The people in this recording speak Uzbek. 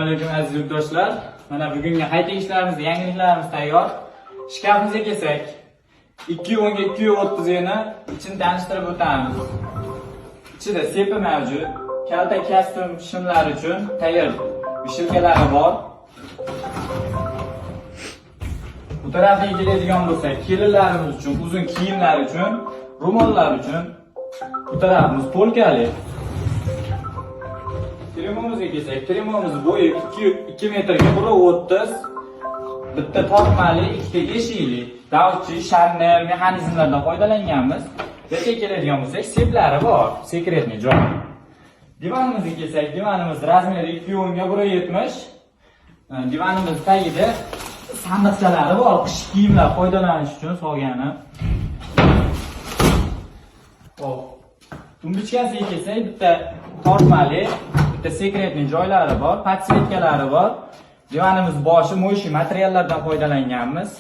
Assalomu alaykum aziz yurtdoshlar. Mana bugungi qayta ishlarimiz, yangiliklarimiz tayyor. Shkafimizga kelsak, 210 ga 230 ni ichini tanishtirib o'tamiz. Ichida sepi mavjud, kalta kostyum shimlari uchun tayyor vishilkalari bor. Bu tarafga keladigan bo'lsak, kelinlarimiz uchun, uzun kiyimlar uchun, ro'mollar uchun bu tarafimiz polkali. Kremomizga kelsak, kremomuz bo'yi 2 metrga 1.30, bitta tortmali, ikkita eshikli, davchi, sharner mexanizmlardan foydalanganmiz. Yerga keladigan bo'lsak, seplari bor, sekretniy joy. Divanimizga kelsak, divanimiz razmeri 210 ga 1.70. Divanimiz tagida sandiqchalari bor, qish kiyimlar foydalanish uchun solgani. Xo'p. Tumbichkasiga kelsak, bitta tortmali, bitta sekretniy joylari bor, podsvetkalari bor. Divanimiz boshi mo'shi materiallardan foydalanganmiz.